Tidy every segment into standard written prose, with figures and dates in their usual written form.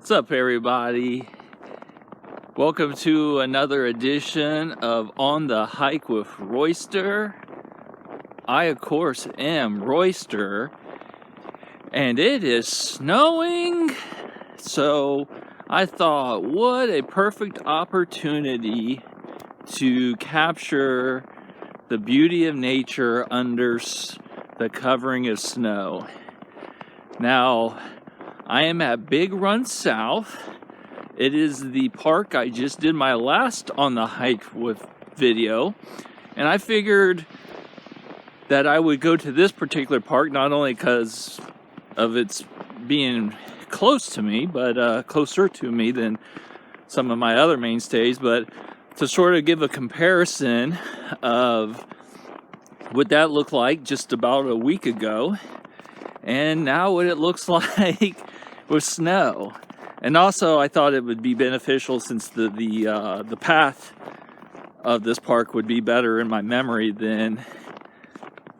What's up, everybody? Welcome to another edition of On the Hike with Royster. I, of course, am Royster, and it is snowing. So I thought, what a perfect opportunity to capture the beauty of nature under the covering of snow. Now, I am at Big Run South. It is the park I just did my last On the Hike with video, and I figured that I would go to this particular park not only because of its being close to me, but closer to me than some of my other mainstays, but to sort of give a comparison of what that looked like just about a week ago and now what it looks like with snow. And also I thought it would be beneficial since the path of this park would be better in my memory than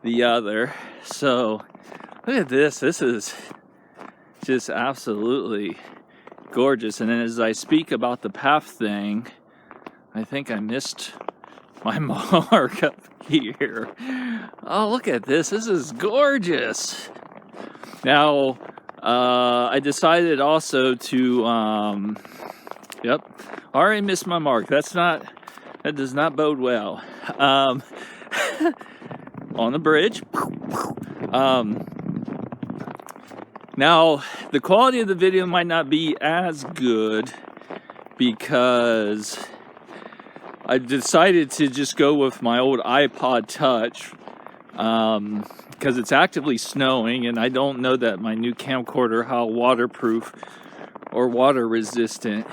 the other. So look at this. This is just absolutely gorgeous. And then as I speak about the path thing, I think I missed my mark up here. Oh, look at this. This is gorgeous. Now, I decided also to, already missed my mark. That does not bode well. On the bridge. Now, the quality of the video might not be as good because I decided to just go with my old iPod Touch, because it's actively snowing, and I don't know that my new camcorder, how waterproof or water resistant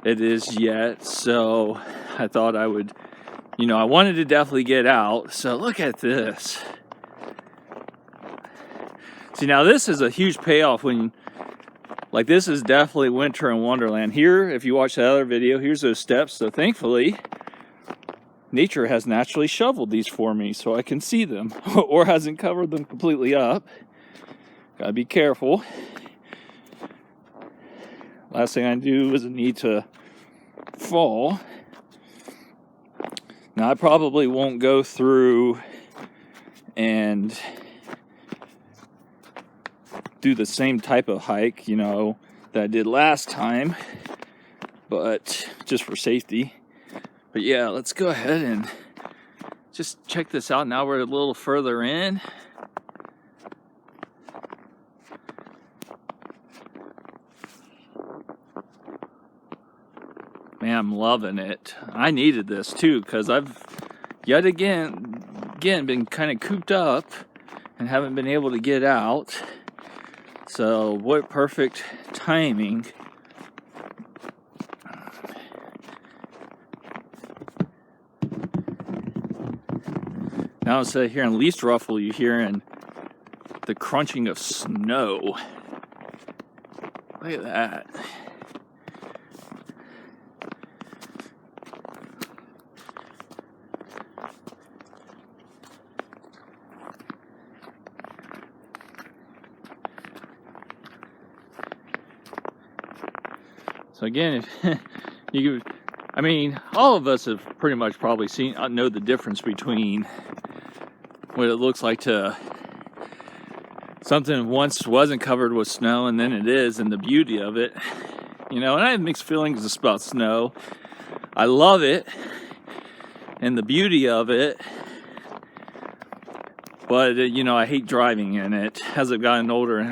it is yet. So I thought I would, I wanted to definitely get out. So look at this. See, now this is a huge payoff when, like, this is definitely Winter Wonderland. Here, if you watch the other video, here's those steps. So thankfully, nature has naturally shoveled these for me so I can see them, or hasn't covered them completely up. Gotta be careful. Last thing I do is need to fall. Now I probably won't go through and do the same type of hike, that I did last time, but just for safety. But yeah, let's go ahead and just check this out. Now we're a little further in. Man, I'm loving it. I needed this too, because I've yet again been kind of cooped up and haven't been able to get out. So what perfect timing. Now instead of hearing leaf ruffle, you're hearing the crunching of snow. Look at that. So again, all of us have pretty much probably know the difference between what it looks like to something once wasn't covered with snow and then it is, and the beauty of it. And I have mixed feelings about snow. I love it and the beauty of it, but I hate driving in it. As I've gotten older and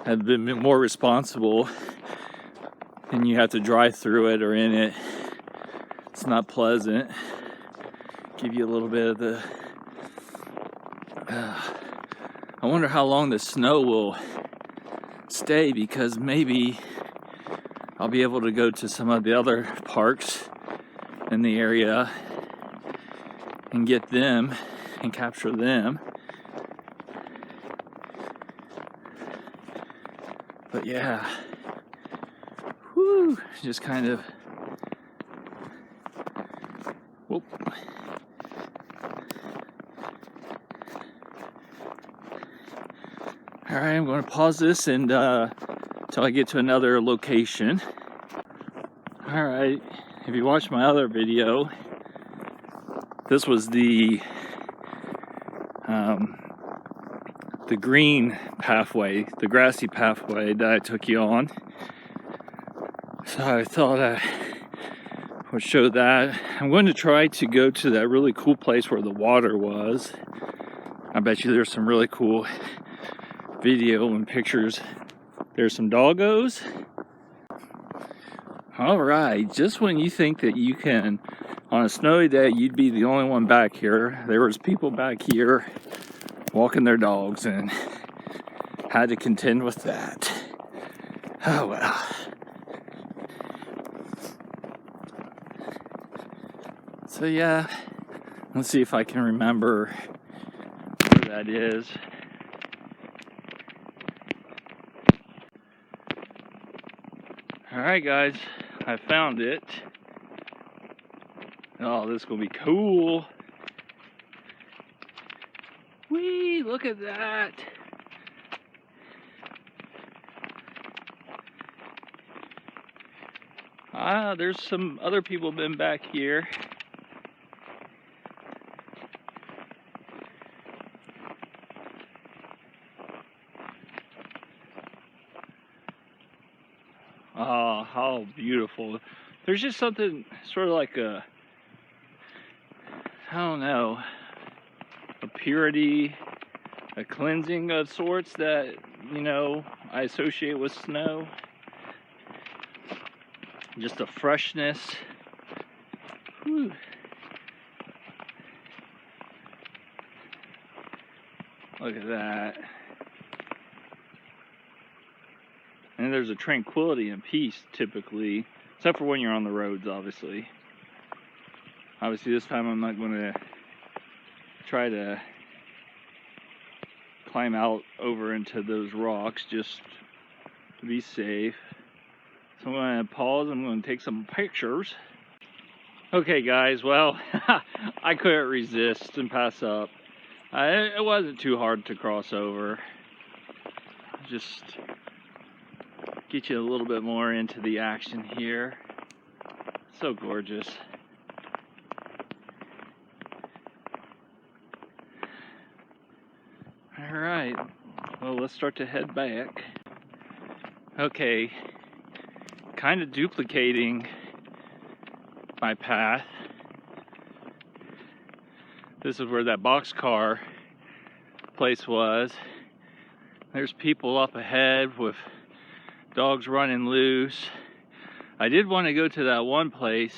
have been more responsible, and you have to drive through it or in it, it's not pleasant. Give you a little bit of the I wonder how long the snow will stay, because maybe I'll be able to go to some of the other parks in the area and get them and capture them. But yeah, just kind of, whoop. All right, I'm going to pause this and till I get to another location. All right, if you watched my other video, this was the green pathway, the grassy pathway that I took you on. So I thought I would show that. I'm going to try to go to that really cool place where the water was. I bet you there's some really cool video and pictures. There's some doggos. All right, just when you think that you can, on a snowy day, you'd be the only one back here, there was people back here walking their dogs and had to contend with that. Oh well. So yeah, let's see if I can remember where that is. Alright guys, I found it. Oh, this is gonna be cool. Whee, look at that. Ah, there's some other people been back here. Oh, how beautiful. There's just something sort of like a, I don't know, a purity, a cleansing of sorts that, you know, I associate with snow. Just a freshness. Whew. Look at that. And there's a tranquility and peace typically, except for when you're on the roads, obviously. Obviously this time I'm not going to try to climb out over into those rocks just to be safe. So I'm going to pause, I'm going to take some pictures. Okay guys, well, I couldn't resist and pass up. It wasn't too hard to cross over. Just get you a little bit more into the action here. So gorgeous. All right, well, let's start to head back. Okay, kind of duplicating my path. This is where that boxcar place was. There's people up ahead with dogs running loose. I did want to go to that one place,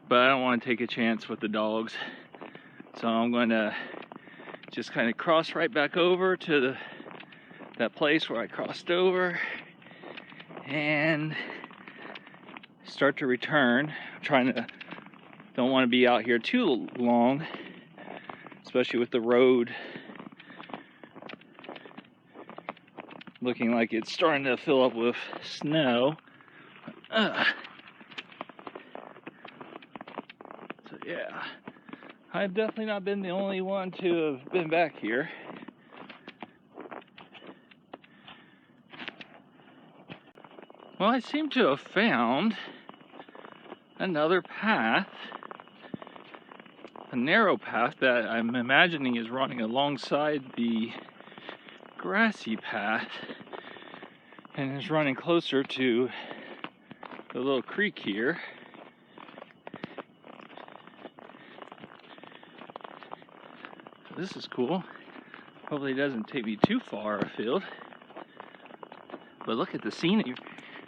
but I don't want to take a chance with the dogs. So I'm going to just kind of cross right back over to that place where I crossed over and start to return. Don't want to be out here too long, especially with the road looking like it's starting to fill up with snow. So yeah, I've definitely not been the only one to have been back here. Well, I seem to have found another path, a narrow path that I'm imagining is running alongside the grassy path and is running closer to the little creek here. This is cool. Hopefully it doesn't take me too far afield. But look at the scenery.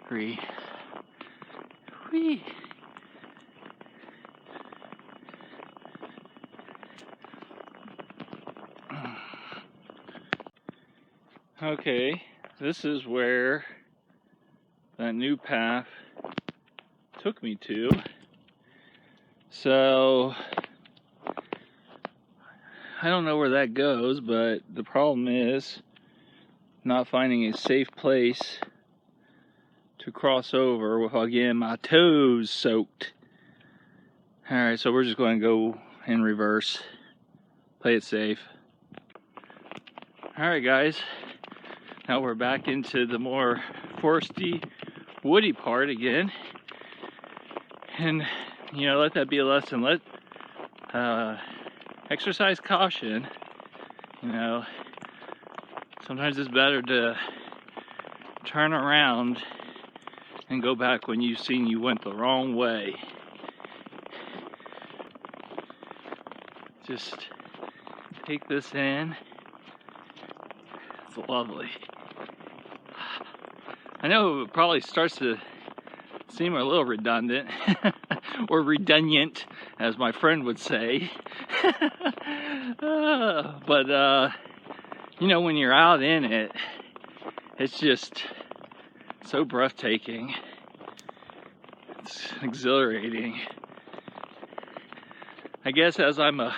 Whee! Okay, this is where that new path took me to. So I don't know where that goes, but the problem is not finding a safe place to cross over without getting my toes soaked. Alright, so we're just going to go in reverse. Play it safe. Alright guys, Now we're back into the more foresty, woody part again. And, you know, let that be a lesson. Let exercise caution. You know, sometimes it's better to turn around and go back when you've seen you went the wrong way. Just take this in. It's lovely. I know it probably starts to seem a little redundant, or redundant, as my friend would say. But you know, when you're out in it, it's just so breathtaking. It's exhilarating. I guess as I'm a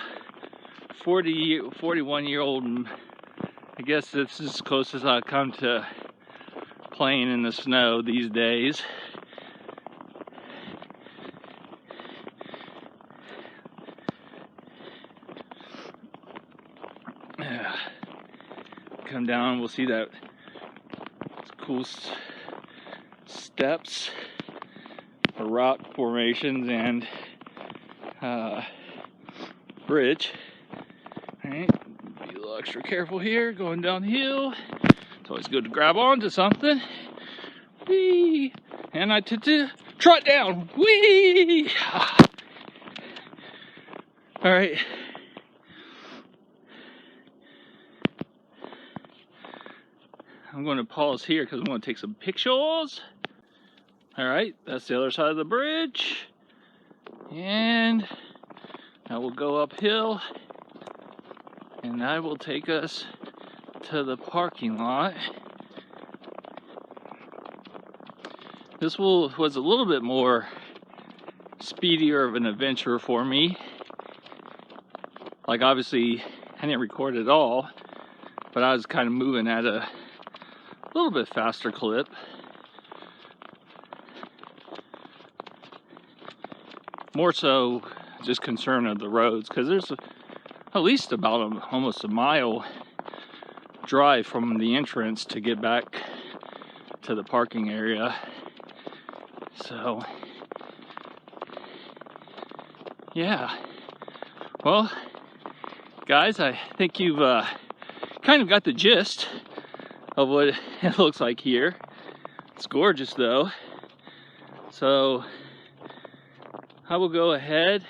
41-year-old, I guess this is as close as I've come to playing in the snow these days. Come down, we'll see that cool steps, or rock formations, and bridge. Alright, be a little extra careful here going down the hill. It's always good to grab onto something. Whee! And I trot down. Whee! Alright. I'm going to pause here because I'm going to take some pictures. Alright, that's the other side of the bridge. And I will go uphill, and I will take us to the parking lot. This was a little bit more speedier of an adventure for me. Like, obviously, I didn't record it all, but I was kind of moving at a little bit faster clip. More so just concern of the roads, because there's at least about almost a mile drive from the entrance to get back to the parking area. So yeah, well guys, I think you've kind of got the gist of what it looks like here. It's gorgeous though. So I will go ahead,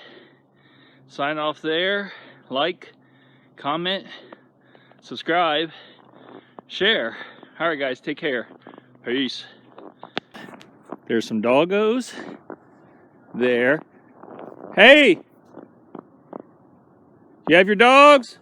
sign off there, like, comment, subscribe, share. All right, guys, take care. Peace. There's some doggos there. Hey! You have your dogs?